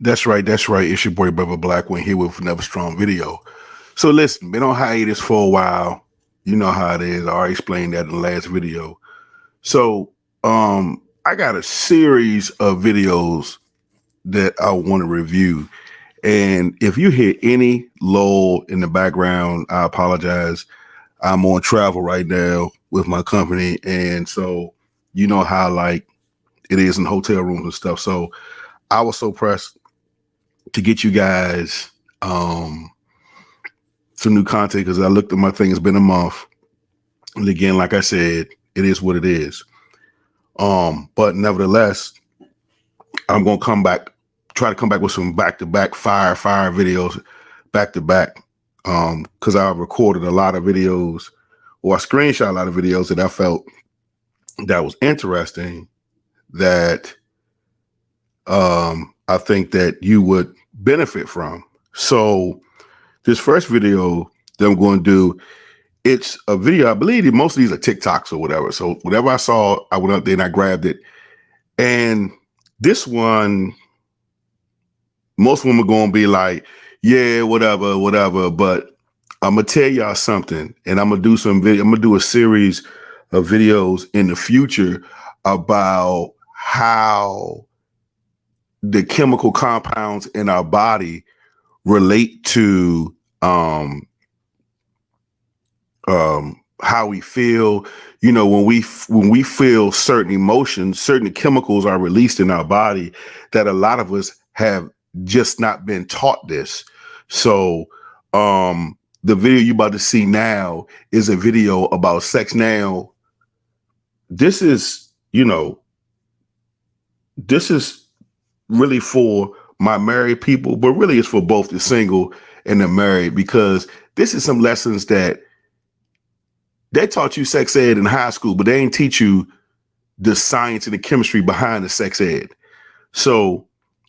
That's right. That's right. It's your boy, Brother Black, one here with another strong video. So listen, been on hiatus for a while. You know how it is. I already explained that in the last video. So I got a series of videos that I want to review. And if you hear any lull in the background, I apologize. I'm on travel right now with my company. And so you know how like it is in hotel rooms and stuff. So I was so pressed to get you guys some new content because I looked at my thing. It's been a month, and again, like I said, it is what it is. But nevertheless, I'm gonna come back, try to come back with some back-to-back fire videos, back to back, because I recorded a lot of videos, or I screenshot a lot of videos that I felt that was interesting. That I think that you would benefit from. So this first video that I'm going to do, it's a video. I believe that most of these are TikToks or whatever. So whatever I saw, I went up there and I grabbed it. And this one, most women are going to be like, yeah, whatever, whatever. But I'm going to tell y'all something, and I'm going to do some video. I'm going to do a series of videos in the future about how the chemical compounds in our body relate to how we feel. You know, when we feel certain emotions, certain chemicals are released in our body that a lot of us have just not been taught this. So the video you're about to see now is a video about sex. Now, this is, you know, this is really for my married people, but really it's for both the single and the married, because this is some lessons that they taught you sex ed in high school, but they ain't teach you the science and the chemistry behind the sex ed. So,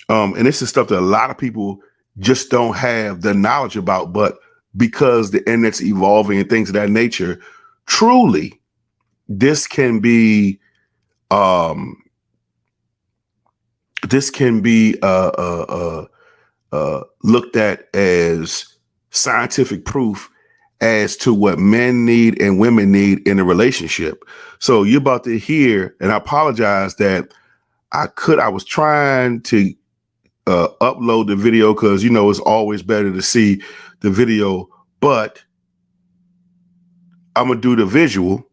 and this is stuff that a lot of people just don't have the knowledge about, but because the internet's evolving and things of that nature, truly, this can be looked at as scientific proof as to what men need and women need in a relationship. So you're about to hear, and I apologize that I was trying to upload the video because, you know, it's always better to see the video, but I'm going to do the visual.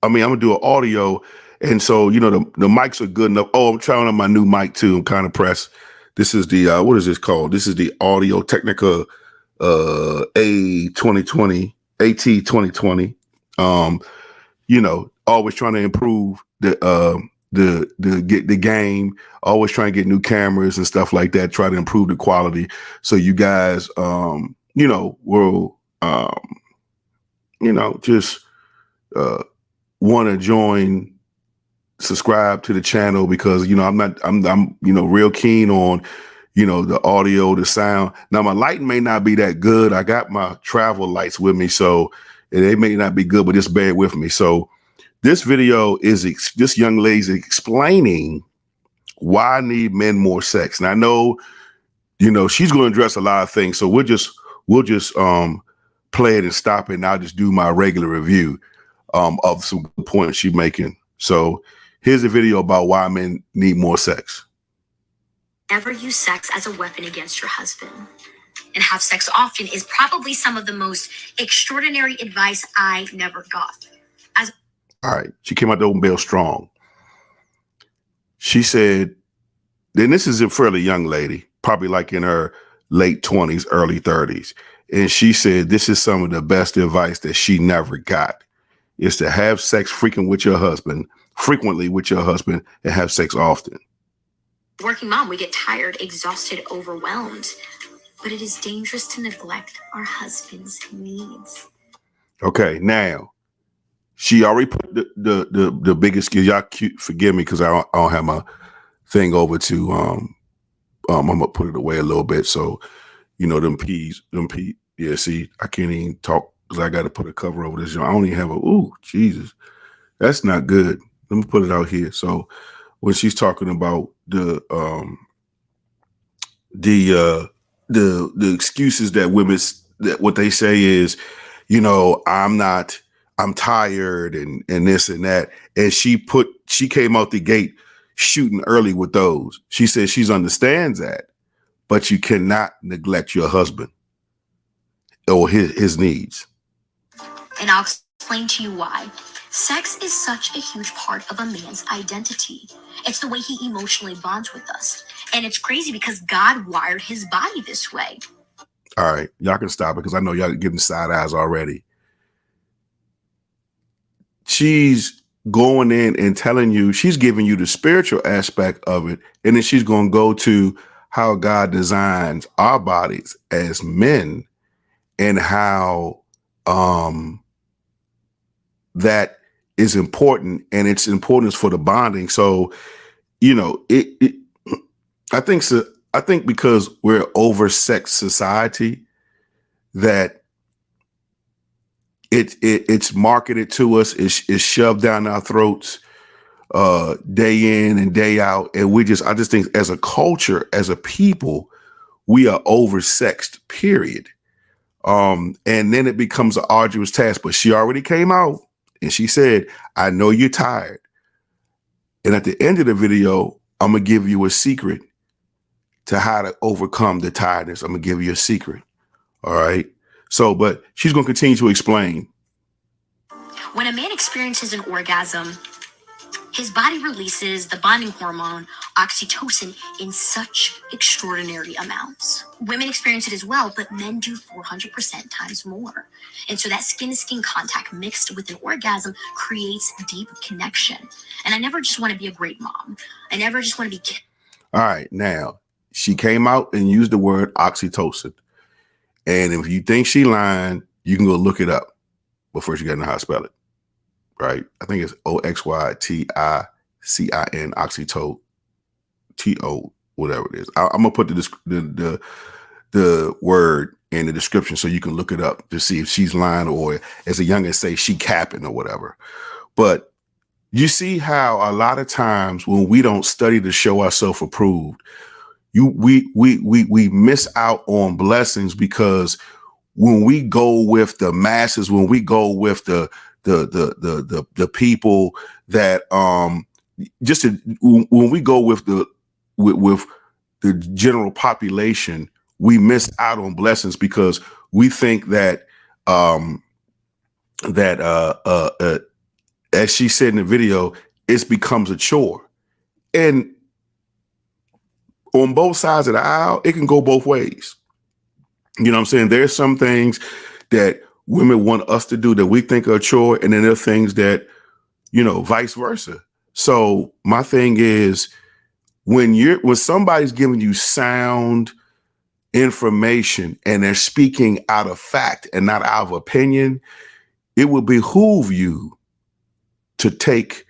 I'm going to do an audio. And so, you know, the mics are good enough. Oh, I'm trying on my new mic too. I'm kind of pressed. This is the, what is this called? This is the Audio Technica AT2020. You know, always trying to improve the game, always trying to get new cameras and stuff like that, try to improve the quality. So you guys, you know, will, you know, just want to join, subscribe to the channel, because, you know, I'm, you know, real keen on, you know, the audio, the sound. Now my lighting may not be that good. I got my travel lights with me, so they may not be good, but just bear with me. So this video is this young lady's explaining why I need men more sex. And I know, you know, she's going to address a lot of things. So we'll just play it and stop it, and I'll just do my regular review of some points she's making. So here's a video about why men need more sex. Never use sex as a weapon against your husband, and have sex often is probably some of the most extraordinary advice I never got. All right. She came out the open bell strong. She said, then this is a fairly young lady, probably like in her late 20s, early 30s. And she said, this is some of the best advice that she never got, is to have sex frequently with your husband, and have sex often. Working mom, we get tired, exhausted, overwhelmed, but it is dangerous to neglect our husband's needs. Okay, now she already put the biggest skill. Y'all forgive me because I don't have my thing over to I'm gonna put it away a little bit. So, you know, them P's. Yeah, see, I can't even talk because I got to put a cover over this. I don't even have ooh, Jesus, that's not good. Let me put it out here. So when she's talking about the the the excuses that that what they say is, I'm tired and this and that. And she came out the gate shooting early with those. She says she understands that, but you cannot neglect your husband or his needs. And I'll explain to you why. Sex is such a huge part of a man's identity. It's the way he emotionally bonds with us. And it's crazy because God wired his body this way. All right, y'all can stop it because I know y'all getting side eyes already. She's going in and telling you, she's giving you the spiritual aspect of it. And then she's going to go to how God designs our bodies as men and how that is important, and its importance for the bonding. So, I think because we're over sex society that it's marketed to us, it's shoved down our throats day in and day out. And I just think as a culture, as a people, we are oversexed, period. And then it becomes an arduous task, but she already came out and she said, I know you're tired. And at the end of the video, I'm going to give you a secret to how to overcome the tiredness. I'm going to give you a secret. All right. So, but she's going to continue to explain. When a man experiences an orgasm, his body releases the bonding hormone, oxytocin, in such extraordinary amounts. Women experience it as well, but men do 400% times more. And so that skin-to-skin contact mixed with an orgasm creates deep connection. And I never just want to be a great mom. I never just want to be... All right. Now, she came out and used the word oxytocin. And if you think she lying, you can go look it up. But first, you got to know how to spell it. Right? I think it's oxytocin, oxytocin, whatever it is. I'm gonna put the word in the description so you can look it up to see if she's lying, or as a youngin say, she capping or whatever. But you see how a lot of times when we don't study to show ourselves approved, we miss out on blessings, because when we go with the masses, when we go with the people that when we go with the general population, we miss out on blessings because we think that as she said in the video, it becomes a chore. And on both sides of the aisle, it can go both ways. You know what I'm saying? There's some things that women want us to do that we think are a chore, and then there are things that, vice versa. So my thing is, when somebody's giving you sound information and they're speaking out of fact and not out of opinion, it would behoove you to take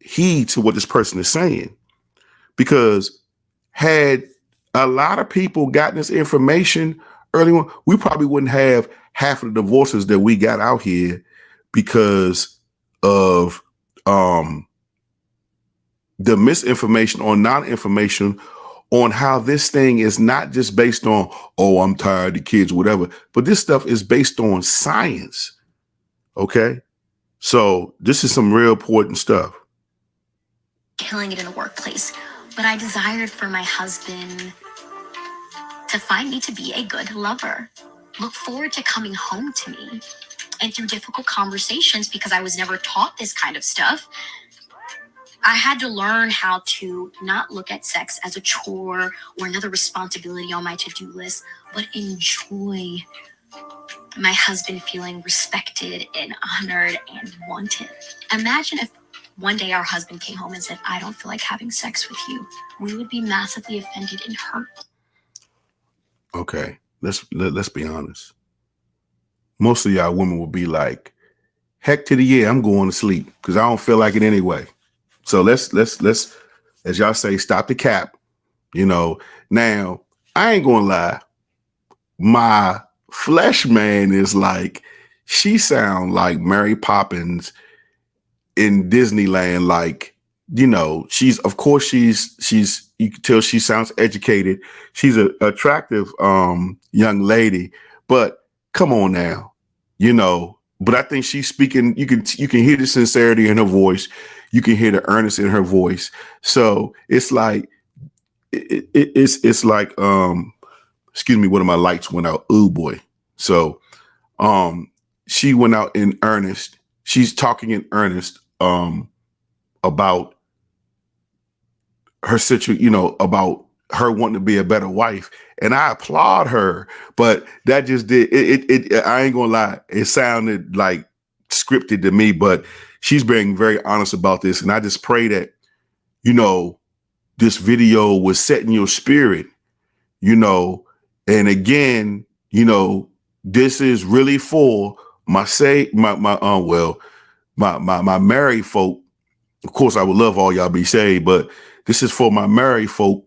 heed to what this person is saying. Because had a lot of people gotten this information early on, we probably wouldn't have half of the divorces that we got out here because of the misinformation or non-information on how this thing is not just based on, oh, I'm tired of the kids, whatever, but this stuff is based on science. Okay. So this is some real important stuff. Killing it in the workplace, but I desired for my husband to find me to be a good lover, look forward to coming home to me. And through difficult conversations, because I was never taught this kind of stuff, I had to learn how to not look at sex as a chore or another responsibility on my to-do list, but enjoy my husband feeling respected and honored and wanted. Imagine if one day our husband came home and said, I don't feel like having sex with you. We would be massively offended and hurt. Okay, let's be honest. Most of y'all women will be like, heck to the yeah, I'm going to sleep because I don't feel like it anyway. So let's, as y'all say, stop the cap. Now, I ain't gonna lie. My flesh man is like, she sound like Mary Poppins in Disneyland. Like, she's you can tell she sounds educated. She's an attractive young lady, but come on now, you know. But I think she's speaking. You can hear the sincerity in her voice. You can hear the earnest in her voice. So it's like it's like excuse me, one of my lights went out. Ooh boy. So she went out in earnest. She's talking in earnest about her situation, you know, about her wanting to be a better wife. And I applaud her, but that just did it. I ain't gonna lie, it sounded like scripted to me, but she's being very honest about this. And I just pray that, you know, this video was set in your spirit, you know, and again, you know, this is really for my married folk. Of course, I would love all y'all be saved, but this is for my married folk.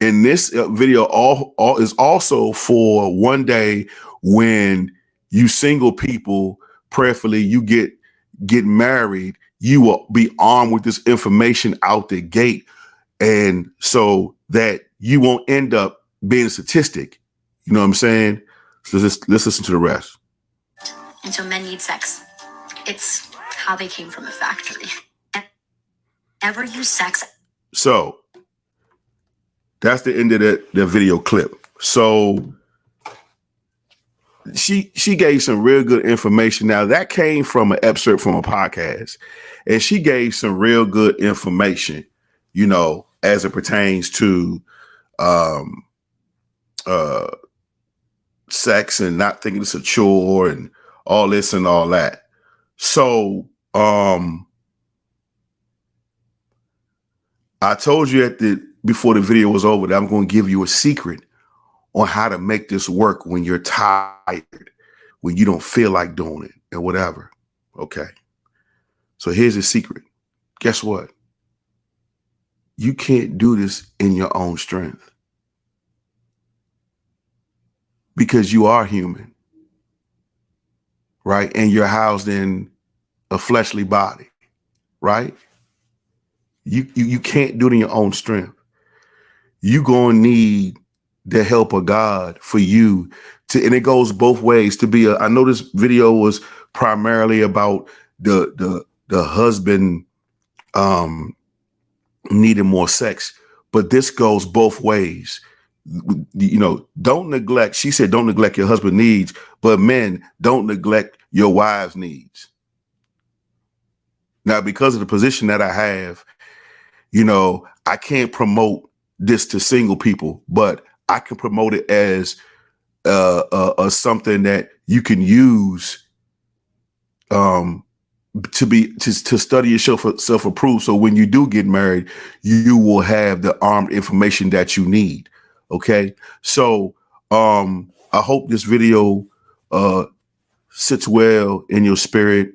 And this video all is also for one day when you single people, prayerfully, you get married, you will be armed with this information out the gate. And so that you won't end up being a statistic. You know what I'm saying? So let's listen to the rest. And so men need sex. It's how they came from a factory. Ever use sex? So that's the end of the video clip. So she gave some real good information. Now that came from an excerpt from a podcast, and she gave some real good information, you know, as it pertains to sex and not thinking it's a chore and all this and all that. So I told you before the video was over that I'm going to give you a secret on how to make this work when you're tired, when you don't feel like doing it and whatever. Okay. So here's the secret. Guess what? You can't do this in your own strength because you are human, right? And you're housed in a fleshly body, right? You can't do it in your own strength. You're going to need the help of God for you to, and it goes both ways to be I know this video was primarily about the husband needing more sex, but this goes both ways. You know, don't neglect, she said, don't neglect your husband's needs, but men, don't neglect your wives' needs. Now, because of the position that I have, you know, I can't promote this to single people, but I can promote it as something that you can use to study yourself for self-approved. So when you do get married, you will have the armed information that you need. Okay. So I hope this video sits well in your spirit,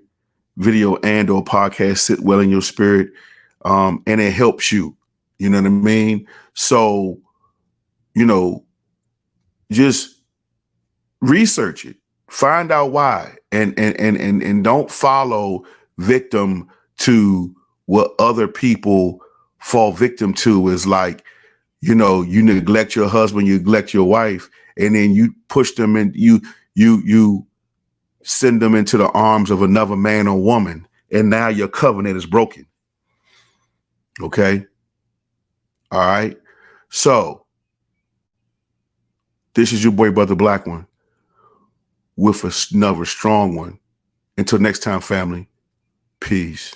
video and or podcast sit well in your spirit. And it helps you. You know what I mean? So, you know, just research it, find out why, and don't follow victim to what other people fall victim to. Is like, you know, you neglect your husband, you neglect your wife, and then you push them in, you send them into the arms of another man or woman, and now your covenant is broken. Okay. All right. So this is your boy, Brother Black One, with another strong one. Until next time, family, peace.